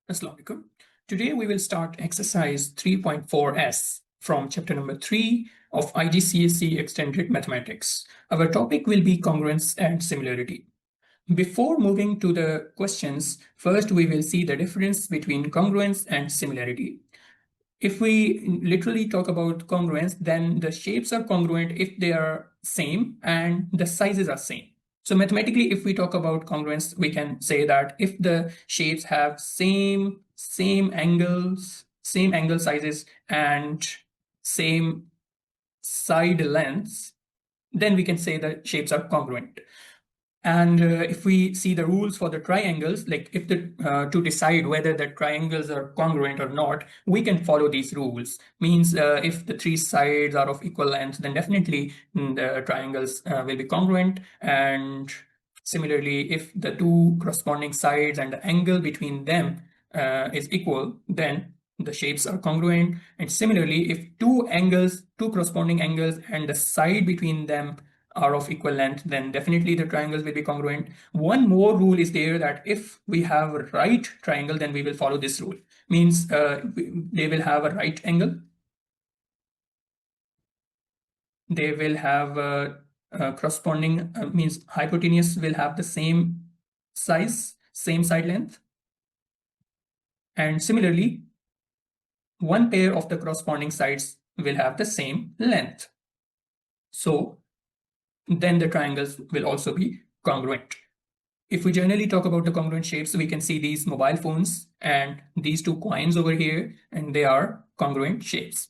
Assalamu alaikum. Today we will start exercise 3.4s from chapter number 3 of IGCSE Extended Mathematics. Our topic will be congruence and similarity. Before moving to the questions, first we will see the difference between congruence and similarity. If we literally talk about congruence, then the shapes are congruent if they are same and the sizes are same. So mathematically, if we talk about congruence, we can say that if the shapes have same angles, same angle sizes, and same side lengths, then we can say the shapes are congruent. And if we see the rules for the triangles, like if to decide whether the triangles are congruent or not, we can follow these rules. Means if the three sides are of equal length, then definitely the triangles will be congruent. And similarly, if the two corresponding sides and the angle between them is equal, then the shapes are congruent. And similarly, if two corresponding angles and the side between them are of equal length, then definitely the triangles will be congruent. One more rule is there that if we have a right triangle, then we will follow this rule. Means they will have a right angle. They will have a corresponding, means hypotenuse will have the same size, same side length. And similarly, one pair of the corresponding sides will have the same length. So then the triangles will also be congruent. If we generally talk about the congruent shapes, we can see these mobile phones and these two coins over here, and they are congruent shapes.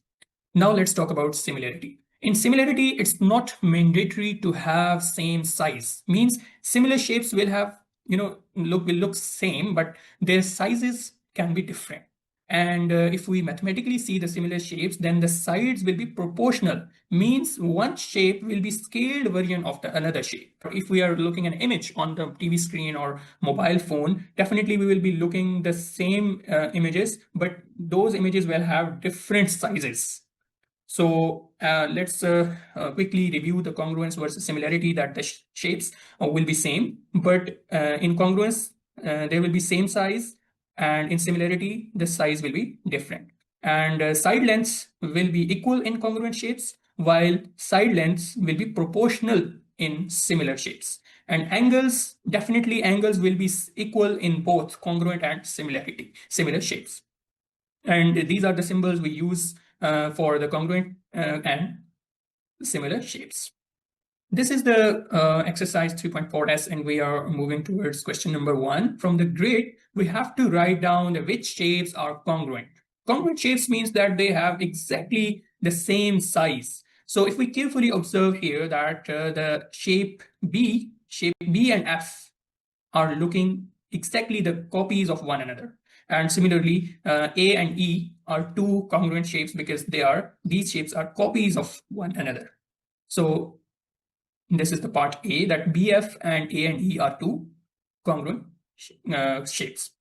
Now let's talk about similarity. In similarity, it's not mandatory to have same size. Means similar shapes will have, will look same, but their sizes can be different. And if we mathematically see the similar shapes, then the sides will be proportional. Means one shape will be scaled version of the another shape. If we are looking an image on the TV screen or mobile phone, definitely we will be looking the same images, but those images will have different sizes. So let's quickly review the congruence versus similarity, that the shapes will be same, but in congruence, there will be same size, and in similarity, the size will be different. And side lengths will be equal in congruent shapes, while side lengths will be proportional in similar shapes. And angles, definitely angles will be equal in both congruent and similar shapes. And these are the symbols we use for the congruent and similar shapes. This is the exercise 3.4s, and we are moving towards question number 1. From the grid, we have to write down which shapes are congruent. Congruent shapes means that they have exactly the same size. So if we carefully observe here that the shape B and F are looking exactly the copies of one another. And similarly, A and E are two congruent shapes because these shapes are copies of one another. So this is the part A, that BF and A and E are two congruent shapes,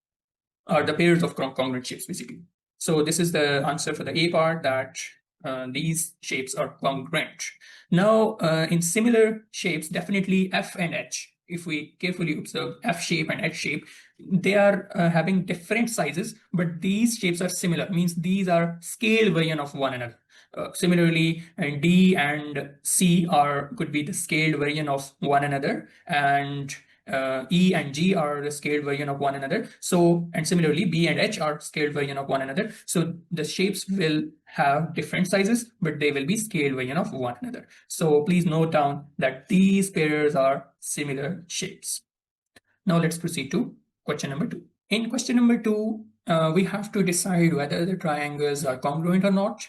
are the pairs of congruent shapes basically. So this is the answer for the A part, that these shapes are congruent. Now in similar shapes, definitely F and H, if we carefully observe F shape and H shape, they are having different sizes, but these shapes are similar. Means these are scale version of one another. Similarly, D and C could be the scaled version of one another, and E and G are the scaled version of one another. So, and similarly, B and H are scaled version of one another. So the shapes will have different sizes, but they will be scaled version of one another. So please note down that these pairs are similar shapes. Now let's proceed to question number 2. In question number 2, we have to decide whether the triangles are congruent or not.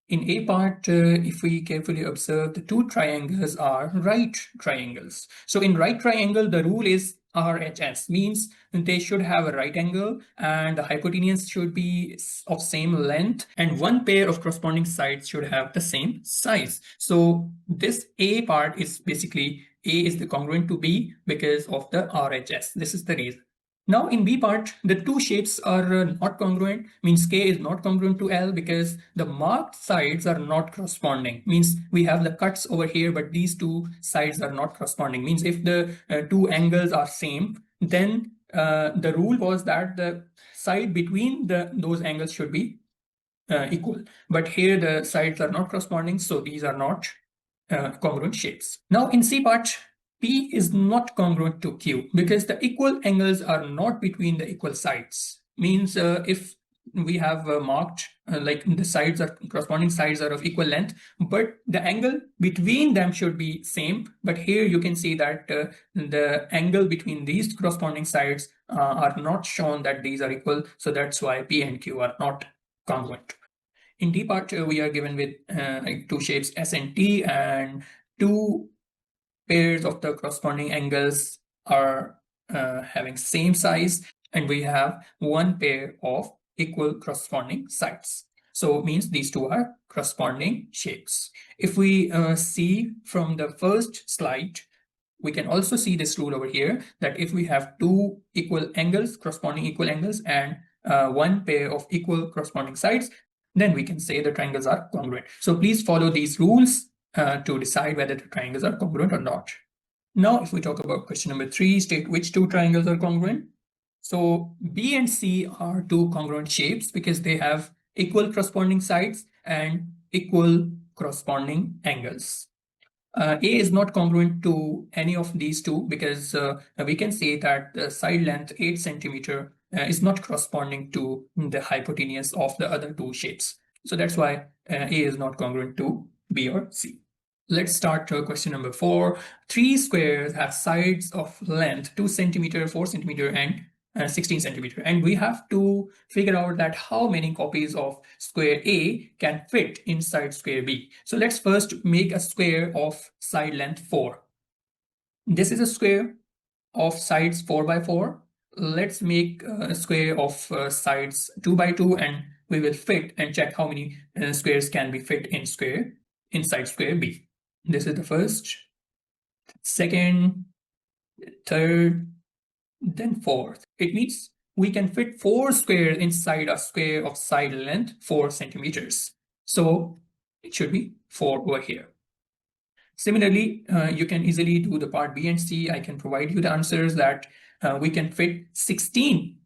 In A part, if we carefully observe, the two triangles are right triangles. So in right triangle, the rule is RHS, means they should have a right angle and the hypotenuse should be of same length, and one pair of corresponding sides should have the same size. So this A part is basically A is the congruent to B because of the RHS. This is the reason. Now in B part, the two shapes are not congruent, means K is not congruent to L because the marked sides are not corresponding. Means we have the cuts over here, but these two sides are not corresponding. Means if the two angles are same, then the rule was that the side between those angles should be equal. But here the sides are not corresponding, so these are not congruent shapes. Now in C part, P is not congruent to Q because the equal angles are not between the equal sides. Means if we have marked like the sides are corresponding sides are of equal length, but the angle between them should be same. But here you can see that the angle between these corresponding sides are not shown that these are equal. So that's why P and Q are not congruent. In D part, we are given with like two shapes S and T, and two pairs of the corresponding angles are having same size, and we have one pair of equal corresponding sides. So it means these two are corresponding shapes. If we see from the first slide, we can also see this rule over here that if we have two equal angles, corresponding equal angles, and one pair of equal corresponding sides, then we can say the triangles are congruent. So please follow these rules to decide whether the triangles are congruent or not. Now, if we talk about question number 3, state which two triangles are congruent. So B and C are two congruent shapes because they have equal corresponding sides and equal corresponding angles. A is not congruent to any of these two because we can say that the side length 8 centimeter is not corresponding to the hypotenuse of the other two shapes. So that's why A is not congruent to B or C. Let's start question number 4. 3 squares have sides of length 2 centimeter, 4 centimeter, and 16 centimeter. And we have to figure out that how many copies of square A can fit inside square B. So let's first make a square of side length 4. This is a square of sides 4 by 4. Let's make a square of sides 2 by 2, and we will fit and check how many squares can be fit inside square B. This is the first, second, third, then fourth. It means we can fit 4 squares inside a square of side length 4 centimeters. So it should be 4 over here. Similarly, you can easily do the part B and C. I can provide you the answers that we can fit 16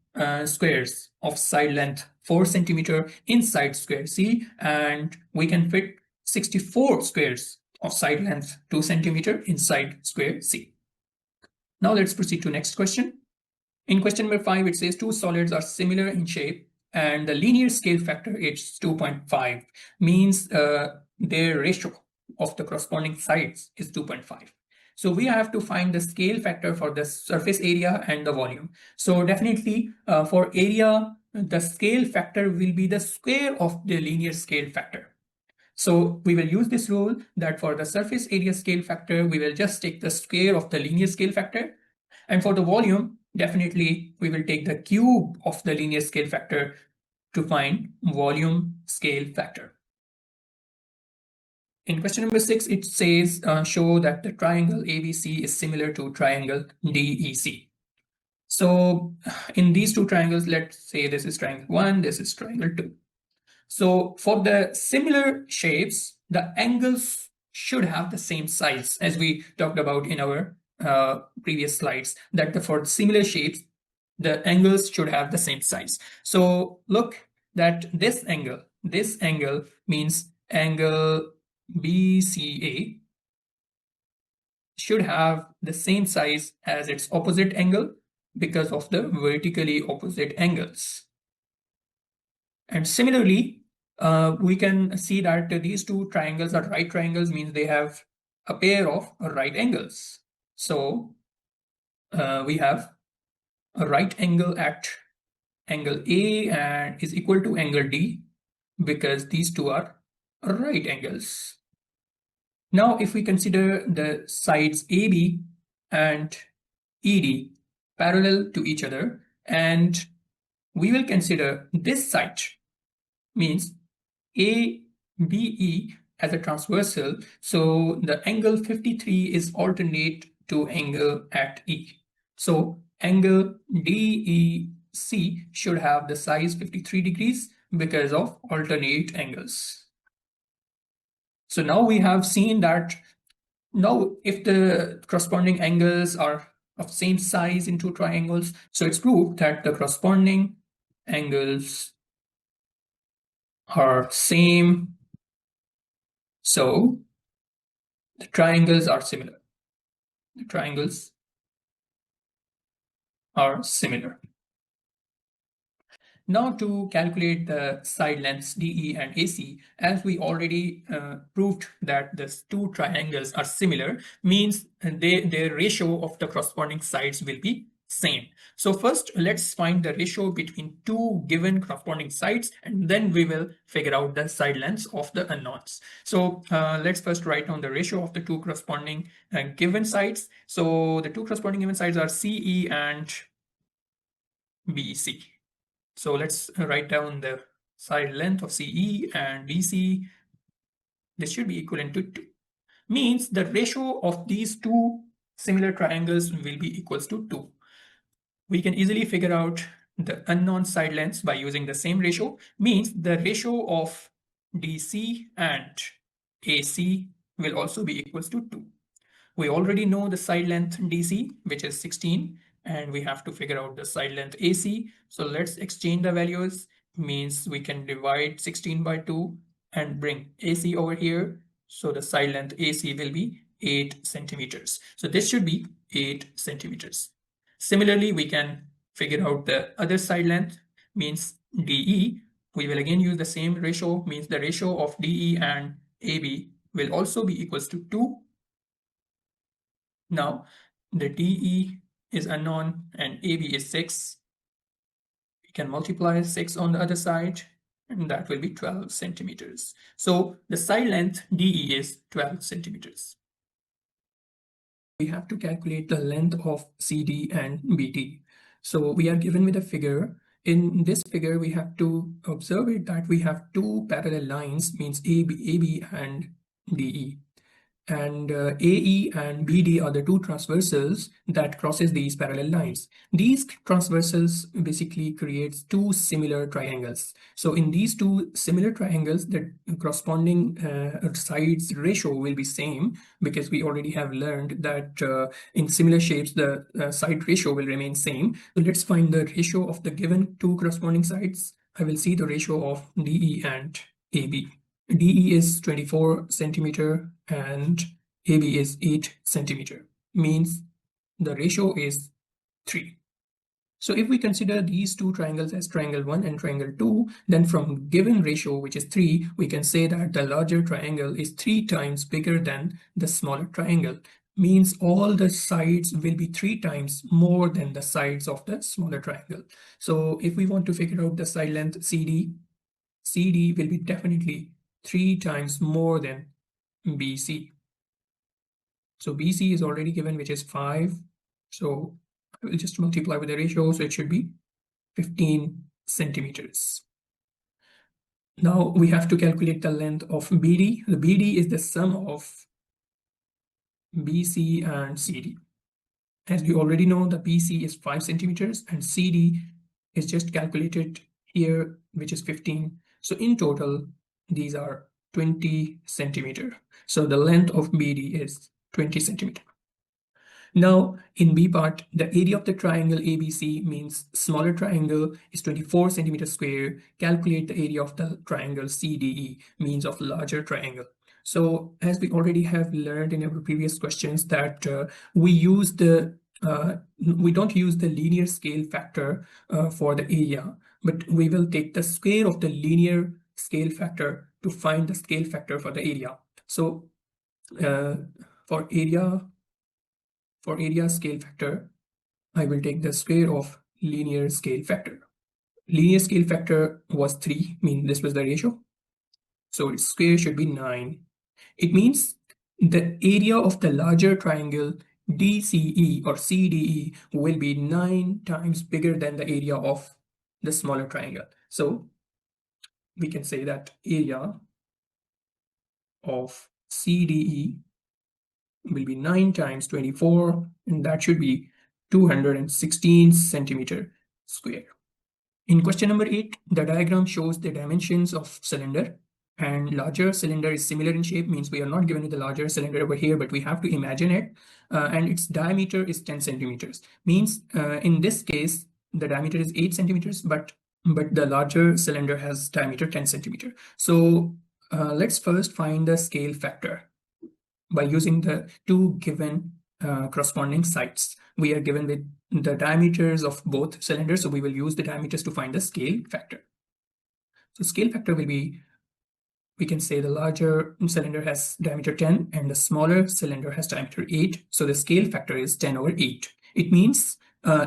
squares of side length 4 centimeter inside square C, and we can fit 64 squares of side length 2 centimeter inside square C. Now let's proceed to next question. In question number 5, it says two solids are similar in shape and the linear scale factor is 2.5, means their ratio of the corresponding sides is 2.5. So we have to find the scale factor for the surface area and the volume. So definitely for area, the scale factor will be the square of the linear scale factor. So we will use this rule that for the surface area scale factor, we will just take the square of the linear scale factor. And for the volume, definitely we will take the cube of the linear scale factor to find volume scale factor. In question number 6, it says, show that the triangle ABC is similar to triangle DEC. So in these two triangles, let's say this is triangle 1, this is triangle 2. So for the similar shapes, the angles should have the same size, as we talked about in our previous slides, that for similar shapes, the angles should have the same size. So look that this angle means angle BCA should have the same size as its opposite angle because of the vertically opposite angles. And similarly, we can see that these two triangles are right triangles, means they have a pair of right angles. So we have a right angle at angle A and is equal to angle D because these two are right angles. Now, if we consider the sides AB and ED parallel to each other, and we will consider this side, means ABE as a transversal, so the angle 53 is alternate to angle at E. So angle DEC should have the size 53 degrees because of alternate angles. So now we have seen that now if the corresponding angles are of same size in two triangles. So it's proved that the corresponding angles are same. So the triangles are similar. The triangles are similar. Now to calculate the side lengths DE and AC, as we already proved that these two triangles are similar, means their ratio of the corresponding sides will be same. So first, let's find the ratio between two given corresponding sides, and then we will figure out the side lengths of the unknowns. So let's first write down the ratio of the two corresponding given sides. So the two corresponding given sides are CE and BC. So let's write down the side length of CE and BC. This should be equivalent to 2. Means the ratio of these two similar triangles will be equals to 2. We can easily figure out the unknown side lengths by using the same ratio. Means the ratio of DC and AC will also be equals to 2. We already know the side length DC, which is 16, and we have to figure out the side length AC. So let's exchange the values. Means we can divide 16 by 2 and bring AC over here. So the side length AC will be 8 centimeters. So this should be 8 centimeters. Similarly, we can figure out the other side length, means DE. We will again use the same ratio, means the ratio of DE and AB will also be equals to 2. Now, the DE is unknown and AB is 6. We can multiply 6 on the other side, and that will be 12 centimeters. So the side length DE is 12 centimeters. We have to calculate the length of CD and BD. So we are given with a figure. In this figure, we have to observe it that we have two parallel lines, means AB and DE. And AE and BD are the two transversals that crosses these parallel lines. These transversals basically creates two similar triangles. So in these two similar triangles, the corresponding sides ratio will be same, because we already have learned that in similar shapes, the side ratio will remain same. So let's find the ratio of the given two corresponding sides. I will see the ratio of DE and AB. DE is 24 centimeter and AB is 8 centimeter, means the ratio is 3. So if we consider these two triangles as triangle 1 and triangle 2, then from given ratio, which is 3, we can say that the larger triangle is 3 times bigger than the smaller triangle. Means all the sides will be 3 times more than the sides of the smaller triangle. So if we want to figure out the side length CD will be definitely 3 times more than BC. So BC is already given, which is 5. So I will just multiply with the ratio. So it should be 15 centimeters. Now we have to calculate the length of BD. The BD is the sum of BC and CD. As we already know, the BC is 5 centimeters and CD is just calculated here, which is 15. So in total, these are 20 centimeter. So the length of BD is 20 centimeter. Now in B part, the area of the triangle ABC, means smaller triangle is 24 centimeters square. Calculate the area of the triangle CDE, means of larger triangle. So as we already have learned in our previous questions that we don't use the linear scale factor for the area, but we will take the square of the linear scale factor to find the scale factor for the area. So for area scale factor, I will take the square of linear scale factor. Linear scale factor was 3, mean this was the ratio. So its square should be 9. It means the area of the larger triangle DCE or CDE will be 9 times bigger than the area of the smaller triangle. So we can say that area of CDE will be 9 times 24, and that should be 216 centimeter square. In question number 8, the diagram shows the dimensions of cylinder. and larger cylinder is similar in shape, means we are not given with the larger cylinder over here, but we have to imagine it. And its diameter is 10 centimeters. Means in this case, the diameter is 8 centimeters, but the larger cylinder has diameter 10 centimeter. So let's first find the scale factor by using the two given corresponding sides. We are given with the diameters of both cylinders, so we will use the diameters to find the scale factor. So scale factor will be, we can say the larger cylinder has diameter 10 and the smaller cylinder has diameter 8. So the scale factor is 10 over 8. It means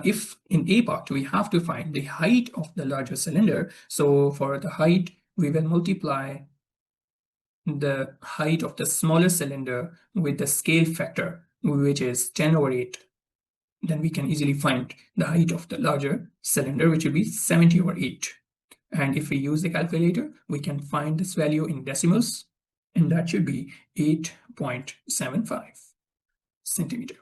if in A part we have to find the height of the larger cylinder, so for the height we will multiply the height of the smaller cylinder with the scale factor, which is 10 over 8. Then we can easily find the height of the larger cylinder, which will be 70 over 8. And if we use the calculator, we can find this value in decimals, and that should be 8.75 centimeter.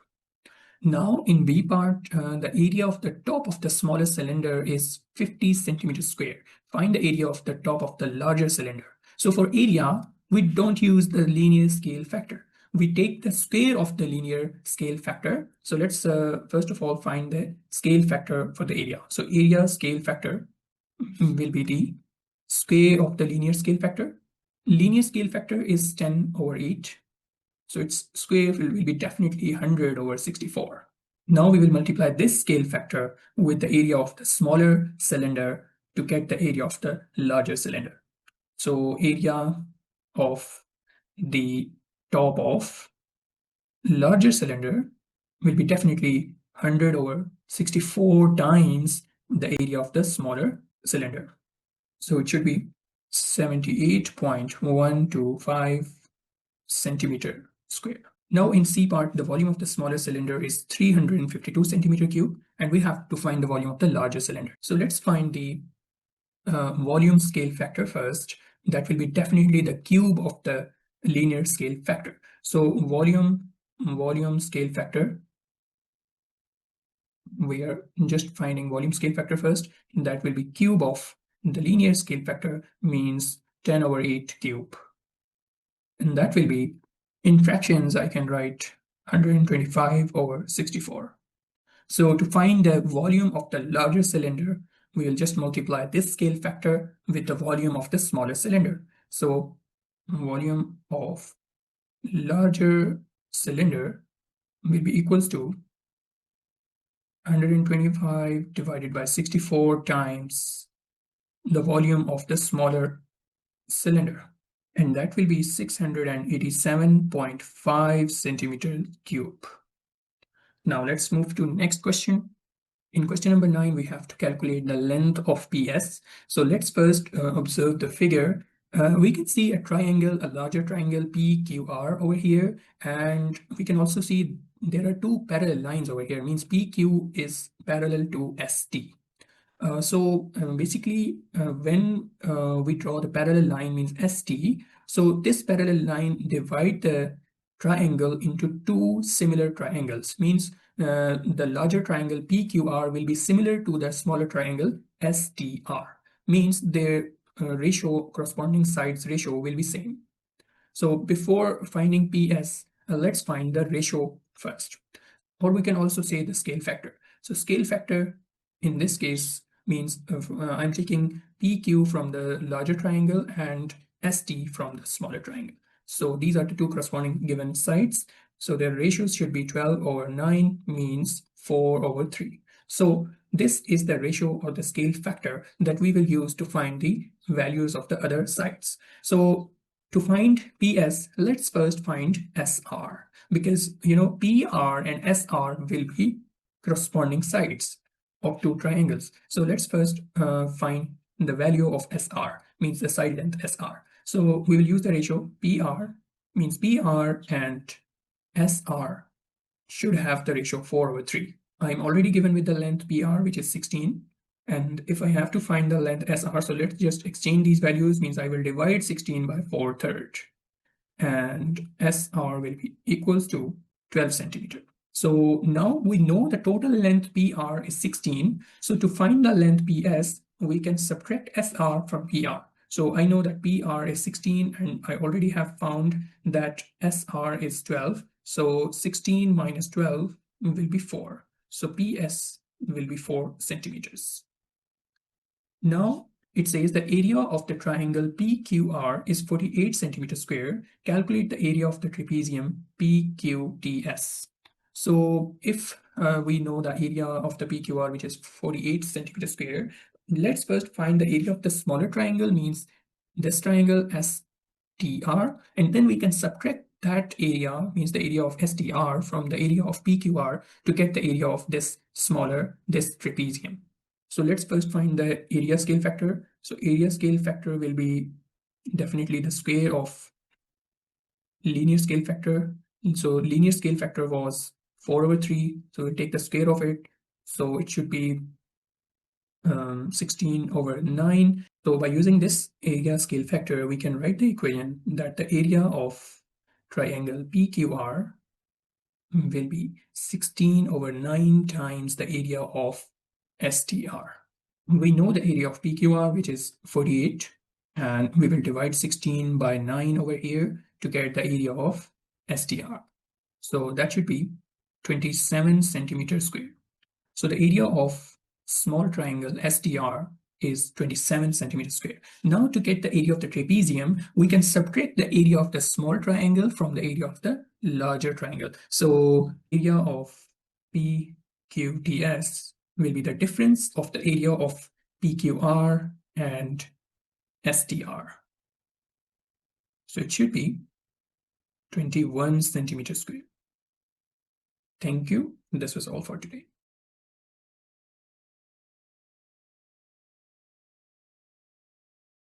Now in B part, the area of the top of the smaller cylinder is 50 centimeters square. Find the area of the top of the larger cylinder. So for area, we don't use the linear scale factor. We take the square of the linear scale factor. So let's first of all find the scale factor for the area. So area scale factor will be the square of the linear scale factor. Linear scale factor is 10 over 8. So its square will be definitely 100 over 64. Now we will multiply this scale factor with the area of the smaller cylinder to get the area of the larger cylinder. So area of the top of larger cylinder will be definitely 100 over 64 times the area of the smaller cylinder. So it should be 78.125 centimeter square. Now in C part, the volume of the smaller cylinder is 352 centimeter cube, and we have to find the volume of the larger cylinder. So let's find the volume scale factor first. That will be definitely the cube of the linear scale factor. So volume scale factor, we are just finding volume scale factor first. That will be cube of the linear scale factor, means 10 over 8 cube. And that will be, in fractions, I can write 125 over 64. So to find the volume of the larger cylinder, we will just multiply this scale factor with the volume of the smaller cylinder. So volume of larger cylinder will be equals to 125 divided by 64 times the volume of the smaller cylinder. And that will be 687.5 centimeter cube. Now let's move to next question. In question number 9, we have to calculate the length of PS. So let's first observe the figure. We can see a triangle, a larger triangle PQR over here, and we can also see there are two parallel lines over here, means PQ is parallel to ST. Basically, when we draw the parallel line, means ST, so this parallel line divide the triangle into two similar triangles, means the larger triangle PQR will be similar to the smaller triangle STR, means their ratio, corresponding sides ratio will be same. So before finding PS, let's find the ratio first. Or we can also say the scale factor. So scale factor in this case means I'm taking PQ from the larger triangle and ST from the smaller triangle. So these are the two corresponding given sides. So their ratios should be 12 over 9, means 4 over 3. So this is the ratio or the scale factor that we will use to find the values of the other sides. So to find PS, let's first find SR, because PR and SR will be corresponding sides of two triangles. So let's first find the value of SR, means the side length SR. So we will use the ratio PR, means PR and SR should have the ratio 4 over 3. I'm already given with the length PR, which is 16. And if I have to find the length SR, so let's just exchange these values, means I will divide 16 by 4/3. And SR will be equals to 12 centimeter. So now we know the total length PR is 16. So to find the length PS, we can subtract SR from PR. So I know that PR is 16, and I already have found that SR is 12. So 16 minus 12 will be 4. So PS will be 4 centimeters. Now it says the area of the triangle PQR is 48 centimeters square. Calculate the area of the trapezium PQTS. So if we know the area of the PQR, which is 48 centimeters square, let's first find the area of the smaller triangle, means this triangle STR, and then we can subtract that area, means the area of STR, from the area of PQR to get the area of this trapezium. So let's first find the area scale factor. So area scale factor will be definitely the square of linear scale factor. So linear scale factor was 4/3. So we'll take the square of it. So it should be 16/9. So by using this area scale factor, we can write the equation that the area of triangle PQR will be 16/9 times the area of STR. We know the area of PQR, which is 48, and we will divide 16 by 9 over here to get the area of STR. So that should be 27 centimeters square. So the area of small triangle STR is 27 centimeters square. Now to get the area of the trapezium, we can subtract the area of the small triangle from the area of the larger triangle. So area of PQTS will be the difference of the area of PQR and STR. So it should be 21 centimeters square. Thank you. This was all for today.